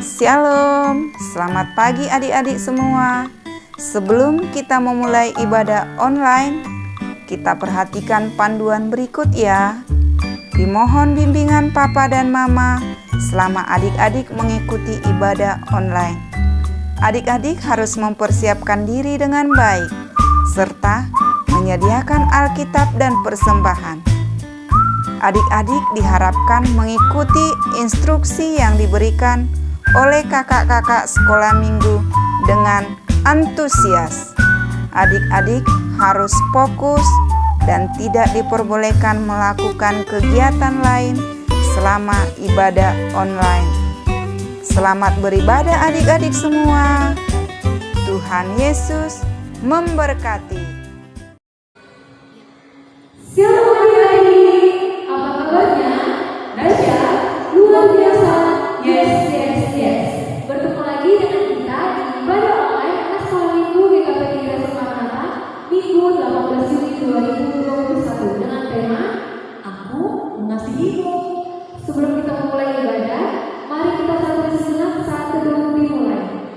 Shalom, selamat pagi adik-adik semua. Sebelum kita memulai ibadah online, kita perhatikan panduan berikut ya. Dimohon bimbingan Papa dan Mama selama adik-adik mengikuti ibadah online. Adik-adik harus mempersiapkan diri dengan baik, serta menyediakan Alkitab dan persembahan. Adik-adik diharapkan mengikuti instruksi yang diberikan oleh kakak-kakak sekolah minggu dengan antusias. Adik-adik harus fokus dan tidak diperbolehkan melakukan kegiatan lain selama ibadah online. Selamat beribadah adik-adik semua. Tuhan Yesus memberkati. Shalom adik-adik, apa kabarnya? Dahsyat, luar biasa, yes. Bertemu lagi dengan kita di ibadah online anak sekolah minggu GKP 3 Semarang Minggu 18 Juni 2021 dengan tema Aku Mengasihimu. Sebelum kita memulai ibadah, mari kita satu sejenak saat teduh dimulai.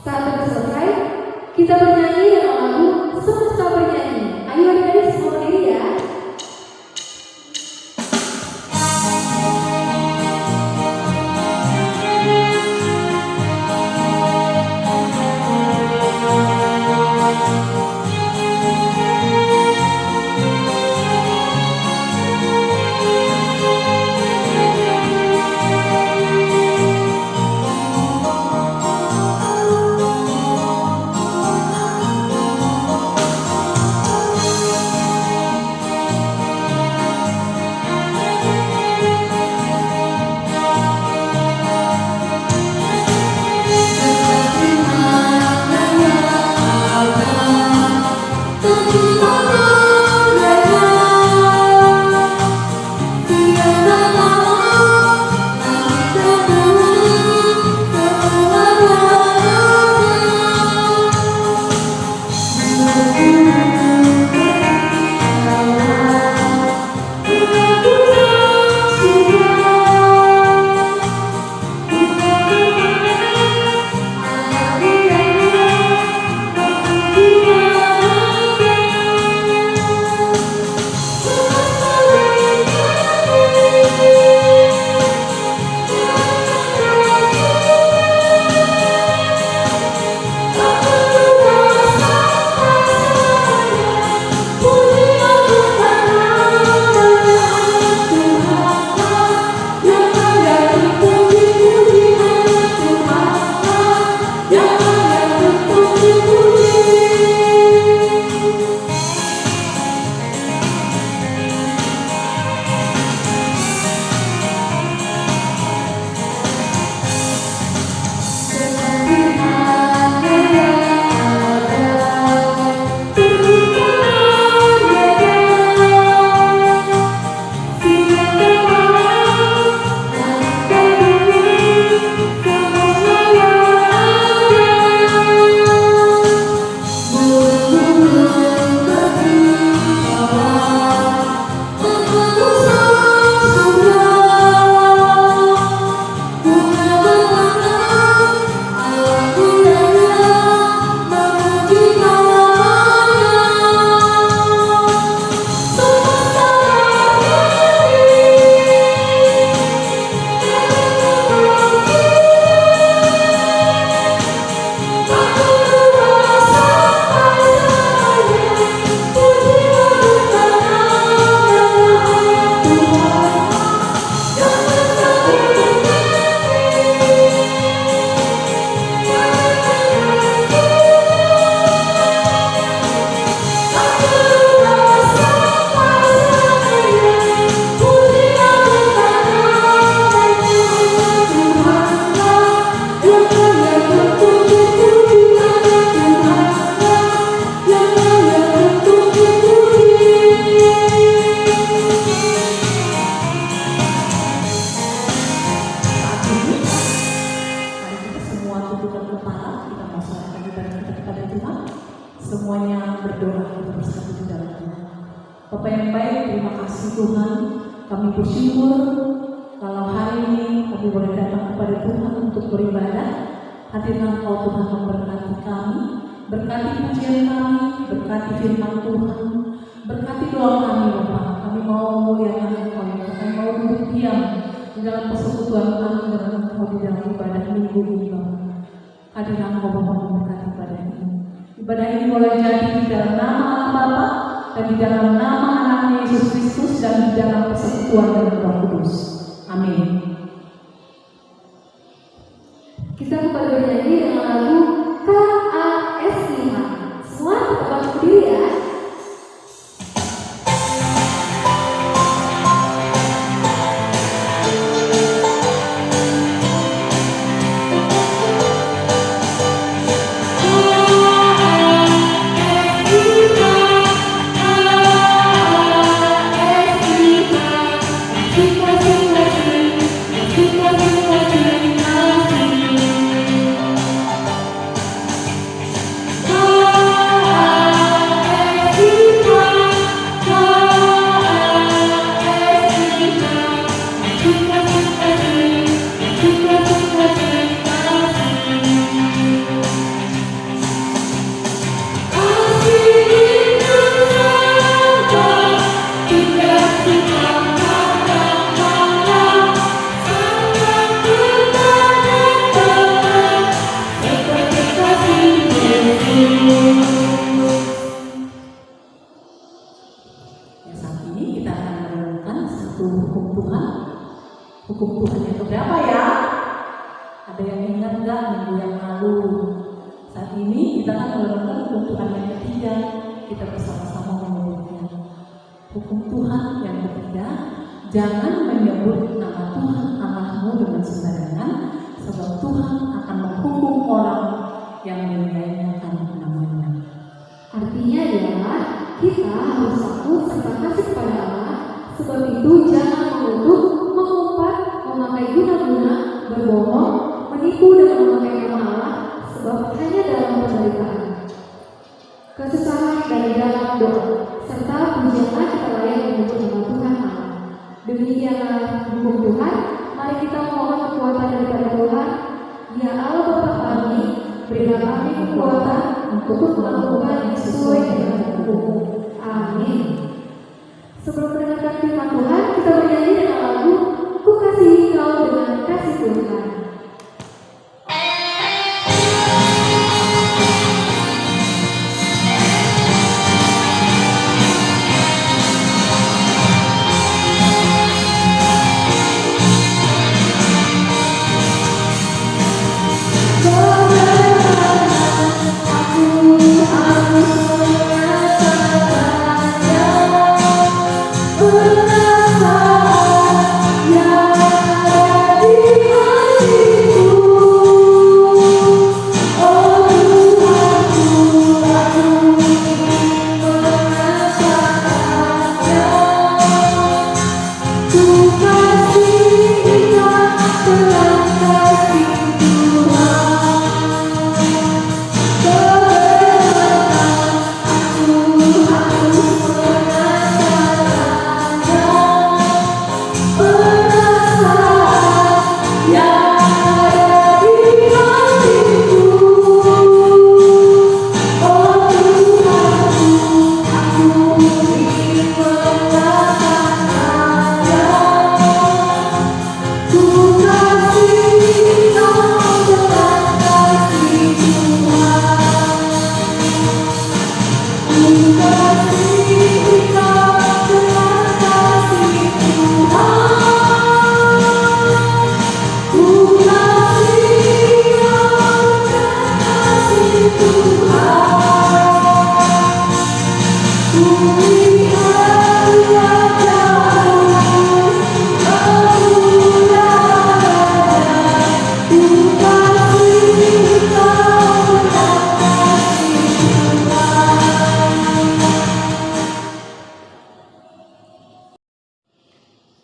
Saat teduh selesai, kita bernyanyi dengan lagu Semesta Bernyanyi. Ayo adik-adik semua berdiri ya. Tuhan, kami bersyukur kalau hari ini kami boleh datang kepada Tuhan untuk beribadah. Hadirlah Engkau Tuhan memberkati kami, berkati pujian kami, berkati firman Tuhan, berkati doa kami Bapa. Kami mau memuliakan Engkau, kami mau duduk diam di dalam persekutuan kami dengan Engkau di dalam ibadah minggu ini Bapa. Hadirlah Engkau Bapa memberkati ibadah ini. Ibadah ini boleh jadi di dalam nama Allah Bapa dan di dalam nama anaknya Yesus Kristus dan di dalam persekutuan dengan Roh Kudus. Amin. Kita kembali bernyanyi dengan lagu KAS5. Semua tetap berdiri ya. Hukum Tuhan yang keberapa ya? Ada yang ingat nggak minggu yang lalu? Saat ini kita akan melakukan hukum Tuhan yang ketiga. Kita bersama-sama menyebutnya. Hukum Tuhan yang ketiga, jangan menyebut nama Tuhan Allahmu dengan sembarangan, sebab Tuhan akan menghukum orang yang menyia-nyiakan namanya. Artinya adalah kita harus takut serta kasih kepada Allah. Sebab itu jangan mengutuk, mengumpat, memakai guna-guna, berbohong, menipu dan memakai nama Allah, sebab hanya dalam penderitaan, kesusahan dari dalam doa, serta pujianlah kita layak menyebut nama Tuhan Allah. Demikianlah hukum Tuhan. Mari kita mohon kekuatan daripada Tuhan. Ya Allah Bapa kami, berilah kami kekuatan untuk melakukan sesuai dengan hukum. Amin. Sebelum mendengarkan firman Tuhan, kita bernyanyi dengan lagu Ku Kasihi Kau dengan Kasih Tuhan.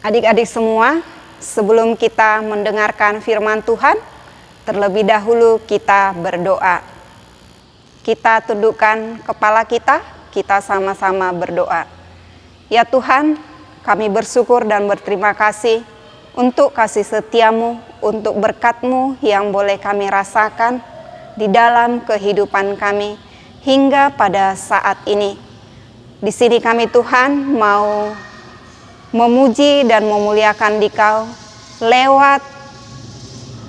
Adik-adik semua, sebelum kita mendengarkan firman Tuhan, terlebih dahulu kita berdoa. Kita tundukkan kepala kita sama-sama berdoa. Ya Tuhan, kami bersyukur dan berterima kasih untuk kasih setiamu, untuk berkat-Mu yang boleh kami rasakan di dalam kehidupan kami hingga pada saat ini. Di sini kami Tuhan mau memuji dan memuliakan Dikau lewat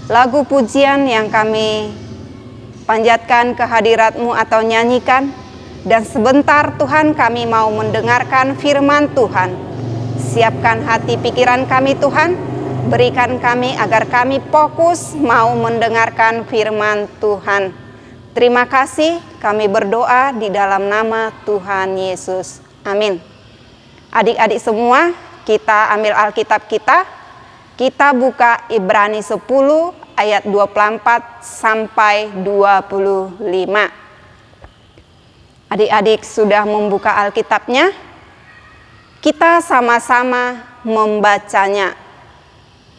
lagu pujian yang kami panjatkan ke hadirat-Mu atau nyanyikan. Dan sebentar Tuhan kami mau mendengarkan firman Tuhan. Siapkan hati pikiran kami Tuhan, berikan kami agar kami fokus mau mendengarkan firman Tuhan. Terima kasih, kami berdoa di dalam nama Tuhan Yesus. Amin. Adik-adik semua, kita ambil Alkitab kita. Kita buka Ibrani 10 ayat 24 sampai 25. Adik-adik sudah membuka Alkitabnya? Kita sama-sama membacanya.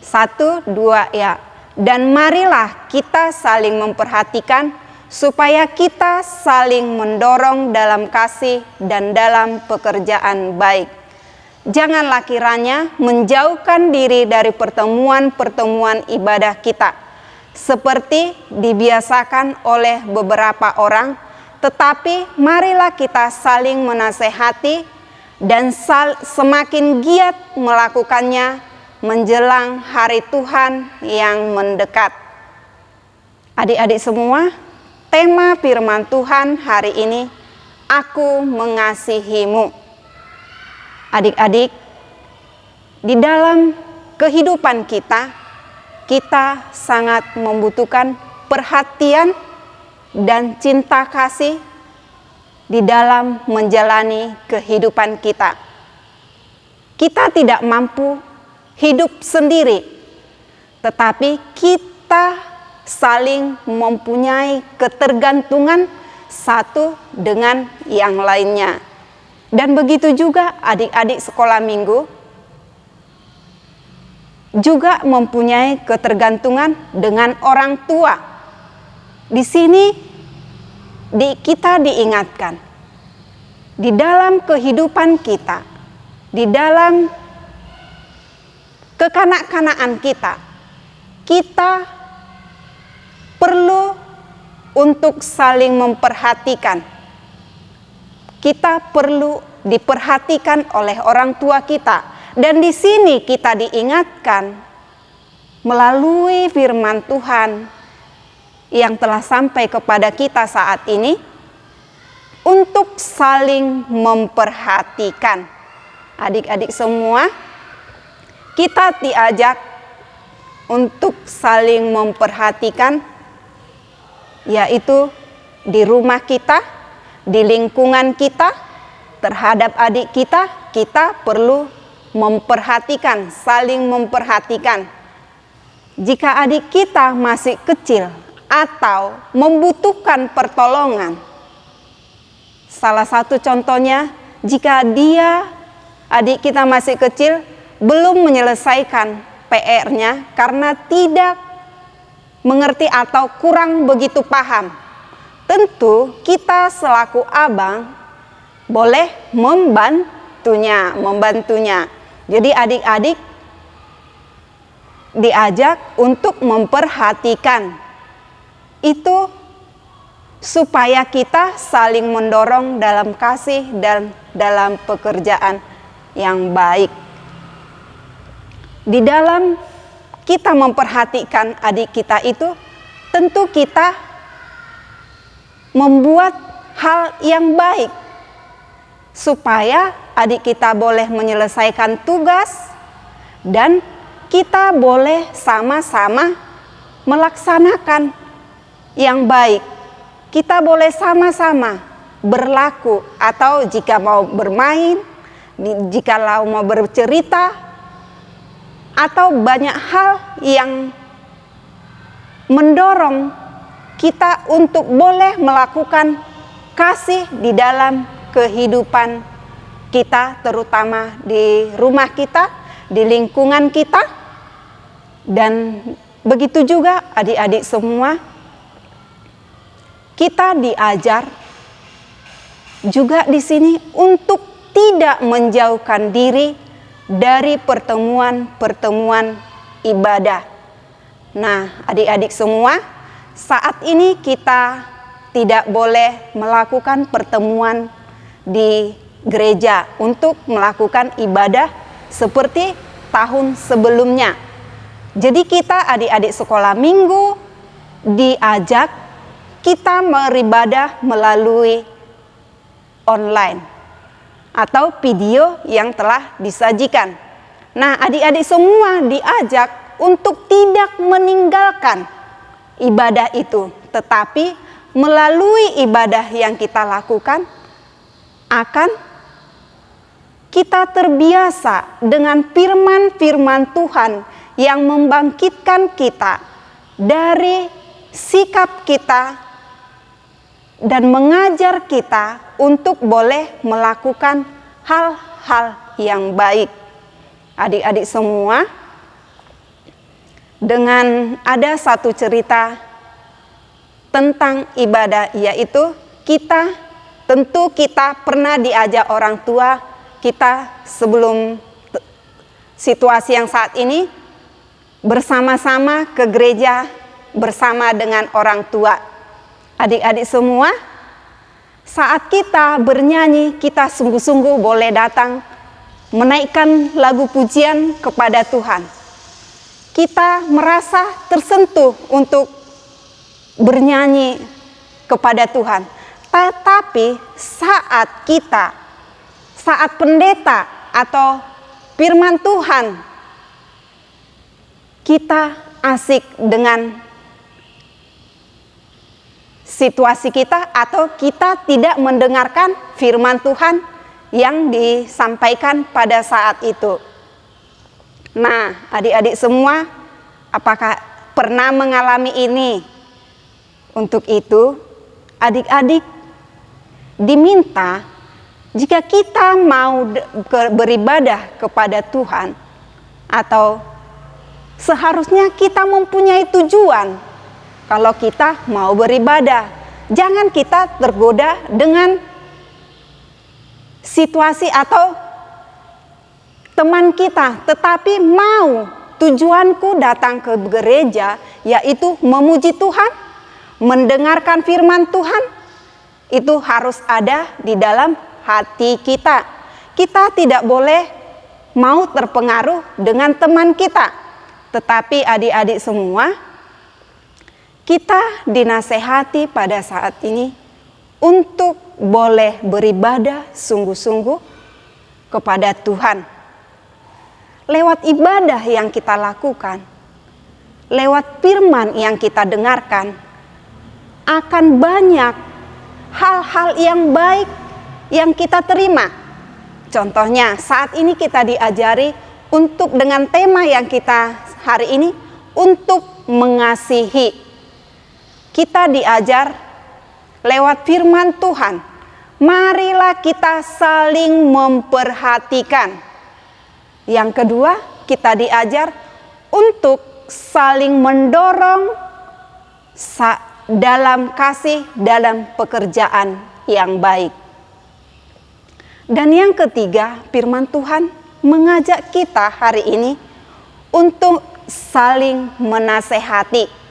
1, 2, ya. Dan marilah kita saling memperhatikan supaya kita saling mendorong dalam kasih dan dalam pekerjaan baik. Janganlah kiranya menjauhkan diri dari pertemuan-pertemuan ibadah kita, seperti dibiasakan oleh beberapa orang, tetapi marilah kita saling menasehati dan semakin giat melakukannya menjelang hari Tuhan yang mendekat. Adik-adik semua, tema firman Tuhan hari ini, Aku mengasihimu. Adik-adik, di dalam kehidupan kita sangat membutuhkan perhatian dan cinta kasih di dalam menjalani kehidupan kita. Kita tidak mampu hidup sendiri, tetapi kita saling mempunyai ketergantungan satu dengan yang lainnya. Dan begitu juga adik-adik sekolah minggu juga mempunyai ketergantungan dengan orang tua. Di sini kita diingatkan, di dalam kehidupan kita, di dalam kekanak-kanaan kita perlu untuk saling memperhatikan. Kita perlu diperhatikan oleh orang tua kita. Dan di sini kita diingatkan melalui firman Tuhan yang telah sampai kepada kita saat ini untuk saling memperhatikan. Adik-adik semua, kita diajak untuk saling memperhatikan, yaitu di rumah kita, di lingkungan kita, terhadap adik kita perlu memperhatikan, saling memperhatikan. Jika adik kita masih kecil atau membutuhkan pertolongan, salah satu contohnya, jika adik kita masih kecil, belum menyelesaikan PR-nya karena tidak mengerti atau kurang begitu paham, tentu kita selaku abang boleh membantunya. Jadi adik-adik diajak untuk memperhatikan itu supaya kita saling mendorong dalam kasih dan dalam pekerjaan yang baik. Di dalam kita memperhatikan adik kita itu, tentu kita membuat hal yang baik supaya adik kita boleh menyelesaikan tugas dan kita boleh sama-sama melaksanakan yang baik. Kita boleh sama-sama berlaku, atau jika mau bermain, jika mau bercerita, atau banyak hal yang mendorong kita untuk boleh melakukan kasih di dalam kehidupan kita, terutama di rumah kita, di lingkungan kita. Dan begitu juga adik-adik semua, kita diajar juga di sini untuk tidak menjauhkan diri dari pertemuan-pertemuan ibadah. Nah, adik-adik semua, saat ini kita tidak boleh melakukan pertemuan di gereja untuk melakukan ibadah seperti tahun sebelumnya. Jadi kita adik-adik sekolah minggu diajak kita beribadah melalui online atau video yang telah disajikan. Nah, adik-adik semua diajak untuk tidak meninggalkan ibadah itu, tetapi melalui ibadah yang kita lakukan akan kita terbiasa dengan firman-firman Tuhan yang membangkitkan kita dari sikap kita dan mengajar kita untuk boleh melakukan hal-hal yang baik. Adik-adik semua, dengan ada satu cerita tentang ibadah, yaitu kita pernah diajak orang tua kita sebelum situasi yang saat ini bersama-sama ke gereja bersama dengan orang tua. Adik-adik semua, saat kita bernyanyi, kita sungguh-sungguh boleh datang menaikkan lagu pujian kepada Tuhan. Kita merasa tersentuh untuk bernyanyi kepada Tuhan. Tetapi saat pendeta atau firman Tuhan, kita asik dengan situasi kita atau kita tidak mendengarkan firman Tuhan yang disampaikan pada saat itu. Nah, adik-adik semua, apakah pernah mengalami ini? Untuk itu, adik-adik diminta jika kita mau beribadah kepada Tuhan, atau seharusnya kita mempunyai tujuan kalau kita mau beribadah. Jangan kita tergoda dengan situasi atau teman kita, tetapi mau tujuanku datang ke gereja yaitu memuji Tuhan, mendengarkan firman Tuhan. Itu harus ada di dalam hati kita. Kita tidak boleh mau terpengaruh dengan teman kita. Tetapi adik-adik semua, kita dinasehati pada saat ini untuk boleh beribadah sungguh-sungguh kepada Tuhan. Lewat ibadah yang kita lakukan, lewat firman yang kita dengarkan, akan banyak hal-hal yang baik yang kita terima. Contohnya, saat ini kita diajari untuk dengan tema yang kita hari ini, untuk mengasihi. Kita diajar lewat firman Tuhan, marilah kita saling memperhatikan. Yang kedua, kita diajar untuk saling mendorong dalam kasih, dalam pekerjaan yang baik. Dan yang ketiga, firman Tuhan mengajak kita hari ini untuk saling menasehati.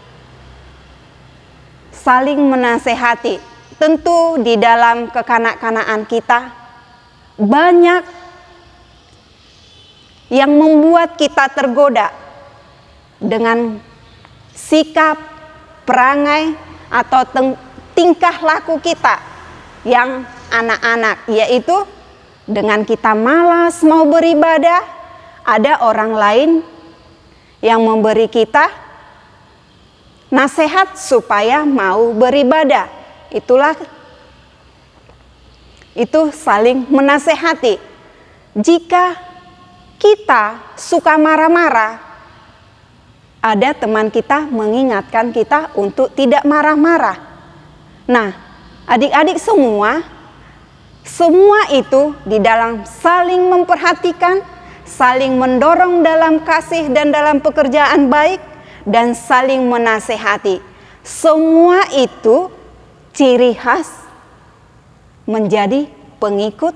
Saling menasehati. Tentu di dalam kekanak-kanaan kita banyak yang membuat kita tergoda dengan sikap, perangai atau tingkah laku kita yang anak-anak, yaitu dengan kita malas mau beribadah, ada orang lain yang memberi kita nasihat supaya mau beribadah. Itu saling menasehati. Jika kita suka marah-marah, ada teman kita mengingatkan kita untuk tidak marah-marah. Nah, adik-adik semua itu di dalam saling memperhatikan, saling mendorong dalam kasih dan dalam pekerjaan baik, dan saling menasehati. Semua itu ciri khas menjadi pengikut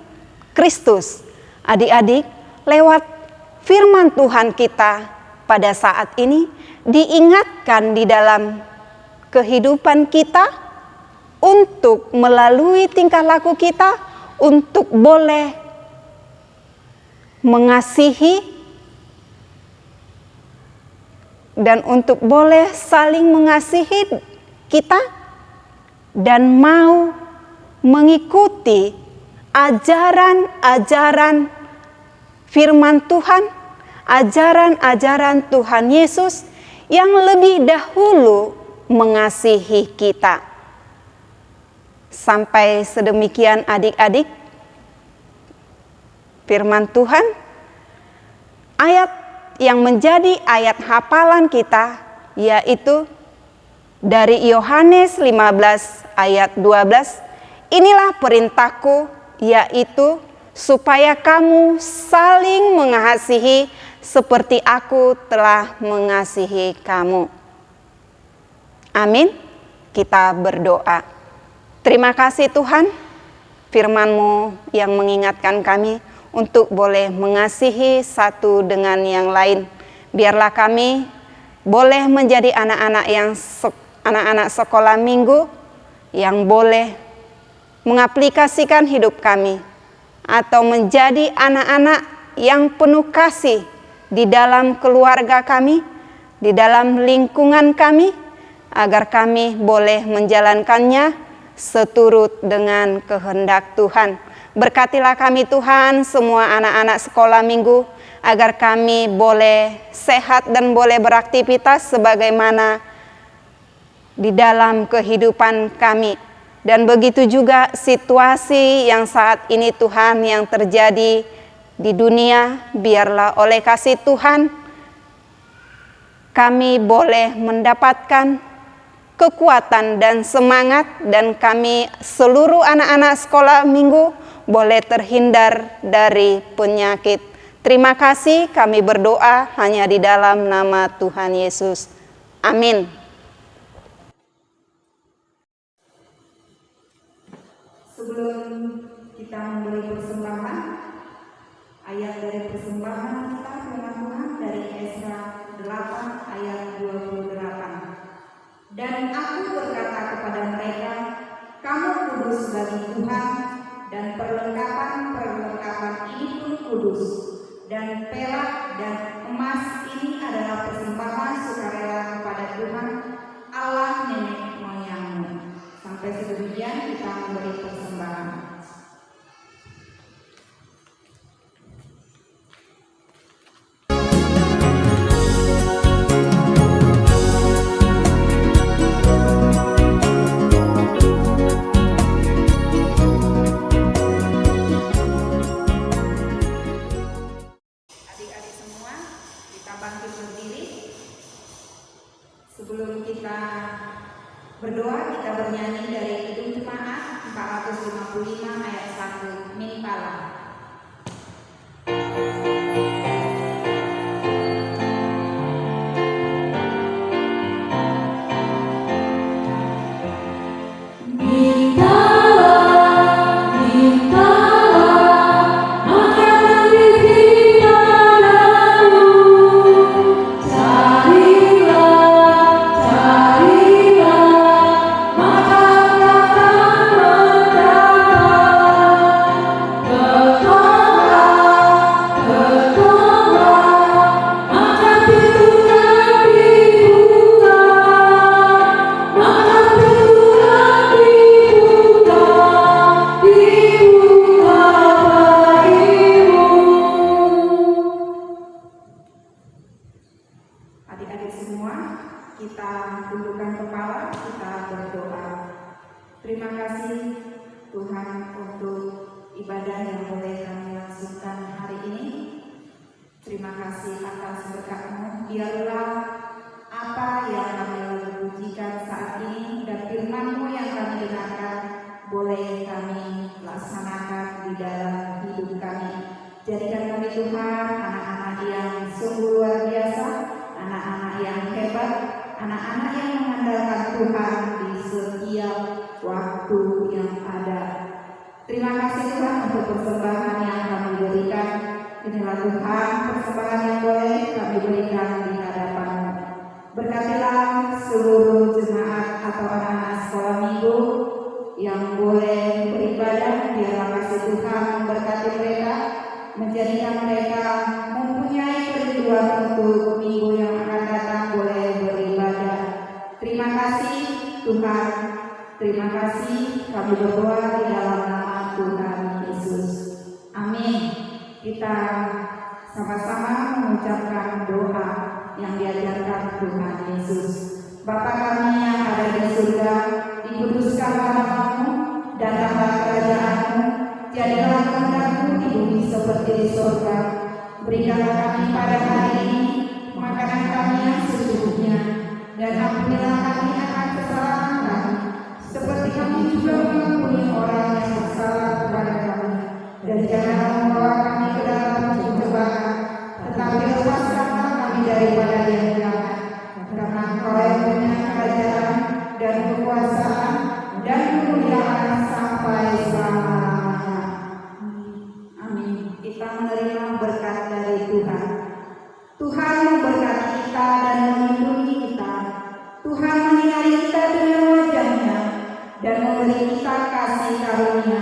Kristus. Adik-adik, lewat firman Tuhan kita pada saat ini diingatkan di dalam kehidupan kita untuk melalui tingkah laku kita untuk boleh mengasihi dan untuk boleh saling mengasihi kita dan mau mengikuti ajaran-ajaran firman Tuhan, ajaran-ajaran Tuhan Yesus yang lebih dahulu mengasihi kita. Sampai sedemikian adik-adik, firman Tuhan, ayat yang menjadi ayat hafalan kita yaitu dari Yohanes 15 ayat 12. Inilah perintahku, yaitu supaya kamu saling mengasihi seperti aku telah mengasihi kamu. Amin. Kita berdoa. Terima kasih Tuhan, firman-Mu yang mengingatkan kami untuk boleh mengasihi satu dengan yang lain. Biarlah kami boleh menjadi anak-anak sekolah minggu yang boleh mengaplikasikan hidup kami atau menjadi anak-anak yang penuh kasih di dalam keluarga kami, di dalam lingkungan kami, agar kami boleh menjalankannya seturut dengan kehendak Tuhan. Berkatilah kami Tuhan, semua anak-anak sekolah minggu, agar kami boleh sehat dan boleh beraktivitas sebagaimana di dalam kehidupan kami. Dan begitu juga situasi yang saat ini Tuhan yang terjadi di dunia, biarlah oleh kasih Tuhan kami boleh mendapatkan kekuatan dan semangat, dan kami seluruh anak-anak sekolah minggu boleh terhindar dari penyakit. Terima kasih, kami berdoa hanya di dalam nama Tuhan Yesus. Amin. Sebelum kita memberi persembahan, ayat dari persembahan kita firman Tuhan dari Esra 8 ayat 28. Dan aku berkata kepada mereka, kamu kudus bagi Tuhan, dan perlengkapan ini pun kudus, dan perak dan emas ini adalah persembahan sukarela kepada Tuhan Allah nenek moyangmu. Sampai sedemikian kita memberi persembahan. Sebelum kita berdoa, kita bernyanyi dari Kidung Jemaat 455 ayat 1, Mintalah. Adik-adik semua, kita tundukkan kepala, kita berdoa. Terima kasih Tuhan untuk ibadah yang boleh kami langsungkan hari ini. Terima kasih atas berkat-Mu. Biarlah apa yang kami pujikan saat ini dan firman-Mu yang kami dengarkan boleh kami laksanakan di dalam hidup kami. Jadikan kami Tuhan anak-anak yang sungguh luar biasa, anak-anak yang hebat, anak-anak yang mengandalkan Tuhan di setiap waktu yang ada. Terima kasih Tuhan untuk persembahan yang kami berikan. Inilah Tuhan persembahan untuk minggu yang akan datang boleh beribadah. Terima kasih Tuhan, terima kasih kami berdoa di dalam nama Tuhan Yesus. Amin. Kita sama-sama mengucapkan doa yang diajarkan Tuhan Yesus. Bapa kami yang ada di surga, dikuduskanlah namamu, datanglah kerajaanmu, jadilah kehendakmu di bumi seperti di surga. Berikanlah kami pada hari ini makanan kami yang secukupnya, dan ampunilah kami akan kesalahan kami, seperti kami juga mengampuni orang yang bersalah kepada kami. Dan janganlah membawa kami ke dalam pencobaan, tetapi lepaskanlah kami daripada yang jahat. Karena Engkau yang punya kerajaan dan kekuasaan dan kemuliaan sampai selama-lamanya. Amin. Kita menerima berkat dari Tuhan. Tuhan memberkati kita dan melindungi kita. Tuhan menyinari kita dengan wajah-Nya dan memberi kita kasih karunia.